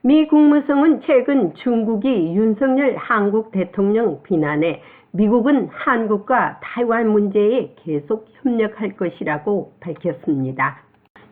미 국무성은 최근 중국이 윤석열 한국 대통령 비난해 미국은 한국과 타이완 문제에 계속 협력할 것이라고 밝혔습니다.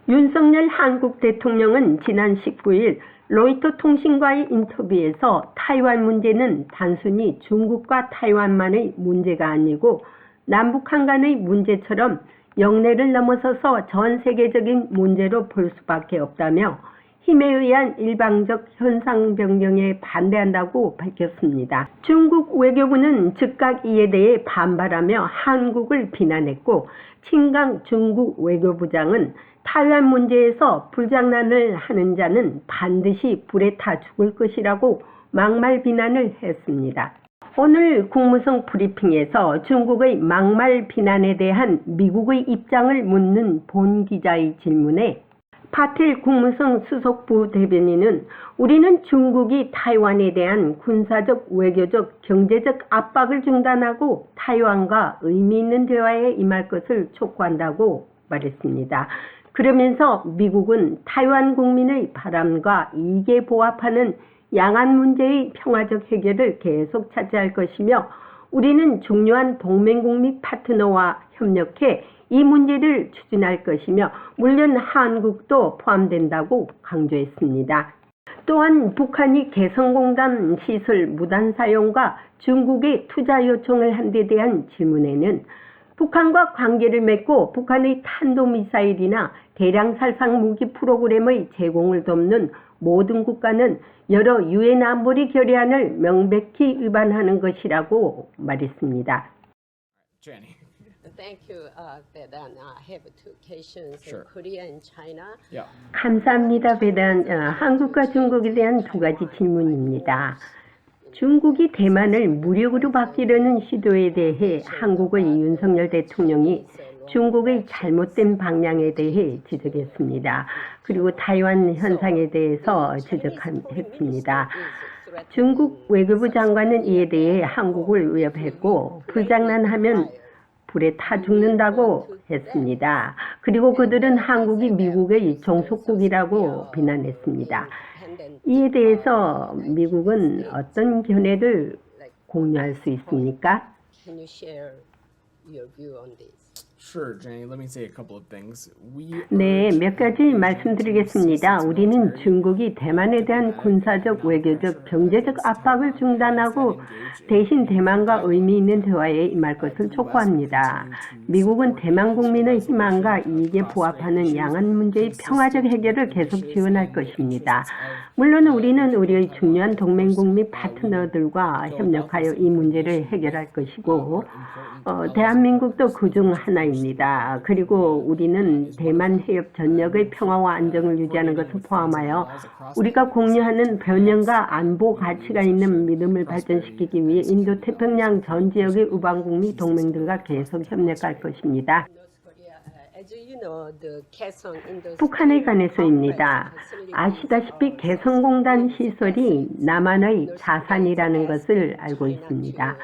윤석열 한국 대통령은 지난 19일 로이터 통신과의 인터뷰에서 타이완 문제는 단순히 중국과 타이완만의 문제가 아니고 남북한 간의 문제처럼 영내를 넘어서서 전 세계적인 문제로 볼 수밖에 없다며 힘에 의한 일방적 현상 변경에 반대한다고 밝혔습니다. 중국 외교부는 즉각 이에 대해 반발하며 한국을 비난했고, 친강 중국 외교부장은 타이완 문제에서 불장난을 하는 자는 반드시 불에 타 죽을 것이라고 막말 비난을 했습니다. 오늘 국무성 브리핑에서 중국의 막말 비난에 대한 미국의 입장을 묻는 본 기자의 질문에 파틸 국무성 수석부 대변인은 우리는 중국이 타이완에 대한 군사적, 외교적, 경제적 압박을 중단하고 타이완과 의미 있는 대화에 임할 것을 촉구한다고 말했습니다. 그러면서 미국은 타이완 국민의 바람과 이익에 부합하는 양안 문제의 평화적 해결을 계속 차지할 것이며 우리는 중요한 동맹국 및 파트너와 협력해 이 문제를 추진할 것이며 물론 한국도 포함된다고 강조했습니다. 또한 북한이 개성공단 시설 무단 사용과 중국의 투자 요청을 한 데 대한 질문에는 북한과 관계를 맺고 북한의 탄도미사일이나 대량 살상 무기 프로그램의 제공을 돕는 모든 국가는 여러 유엔 안보리 결의안을 명백히 위반하는 것이라고 말했습니다. Jenny. Thank you. Vedan. I have two questions. Sure. Korea and China. Yeah. 감사합니다. 배단. 한국과 중국에 대한 두 가지 질문입니다. 중국이 대만을 무력으로 바뀌려는 시도에 대해 한국의 윤석열 대통령이 중국의 잘못된 방향에 대해 지적했습니다. 그리고 타이완 현상에 대해서 지적했습니다. 중국 외교부 장관은 이에 대해 한국을 위협했고 불장난하면 불에 타 죽는다고 했습니다. 그리고 그들은 한국이 미국의 종속국이라고 비난했습니다. 이에 대해서 미국은 어떤 견해를 공유할 수 있습니까? Can you share your view on this? Sure, Jenny. Let me say a couple of things. 네, 몇 가지 말씀드리겠습니다. 우리는 중국이 대만에 대한 군사적, 외교적, 경제적 압박을 중단하고 대신 대만과 의미 있는 대화에 임할 것을 촉구합니다. 미국은 대만 국민의 희망과 이익에 부합하는 양안 문제의 평화적 해결을 계속 지원할 것입니다. 물론 우리는 우리의 중요한 동맹국 및 파트너들과 협력하여 이 문제를 해결할 것이고 대한민국도 그중 하나입니다. 그리고 우리는 대만 해협 전역의 평화와 안정을 유지하는 것을 포함하여 우리가 공유하는 변형과 안보 가치가 있는 믿음을 발전시키기 위해 인도태평양 전 지역의 우방국 및 동맹들과 계속 협력할 것입니다. 북한에 관해서입니다. 아시다시피 개성공단 시설이 남한의 자산이라는 것을 알고 있습니다.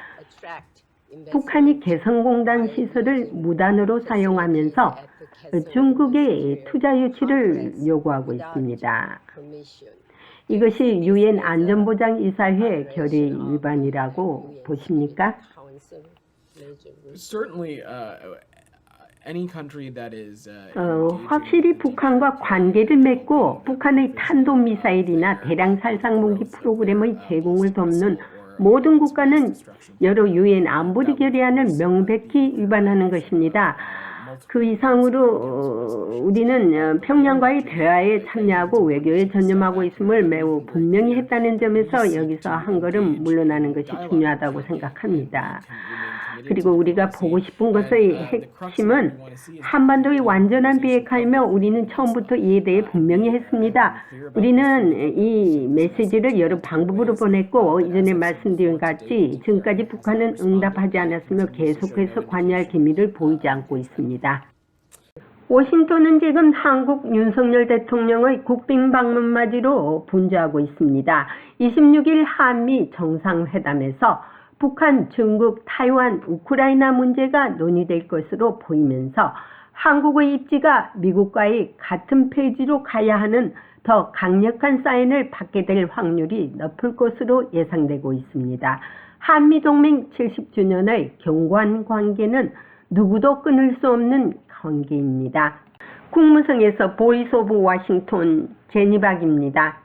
북한이 개성공단 시설을 무단으로 사용하면서 중국의 투자 유치를 요구하고 있습니다. 이것이 유엔 안전보장이사회 결의 위반이라고 보십니까? Certainly, any country that is 확실히 북한과 관계를 맺고 북한의 탄도미사일이나 대량 살상 무기 프로그램의 제공을 돕는 모든 국가는 여러 유엔 안보리 결의안을 명백히 위반하는 것입니다. 그 이상으로 우리는 평양과의 대화에 참여하고 외교에 전념하고 있음을 매우 분명히 했다는 점에서 여기서 한 걸음 물러나는 것이 중요하다고 생각합니다. 그리고 우리가 보고 싶은 것의 핵심은 한반도의 완전한 비핵화이며 우리는 처음부터 이에 대해 분명히 했습니다. 우리는 이 메시지를 여러 방법으로 보냈고 이전에 말씀드린 같이 지금까지 북한은 응답하지 않았으며 계속해서 관여할 기미를 보이지 않고 있습니다. 워싱턴은 지금 한국 윤석열 대통령의 국빈 방문 맞이로 분주하고 있습니다. 26일 한미 정상회담에서 북한, 중국, 타이완, 우크라이나 문제가 논의될 것으로 보이면서 한국의 입지가 미국과의 같은 페이지로 가야 하는 더 강력한 사인을 받게 될 확률이 높을 것으로 예상되고 있습니다. 한미동맹 70주년의 견고한 관계는 누구도 끊을 수 없는 관계입니다. 국무성에서 보이스 오브 워싱턴 제니박입니다.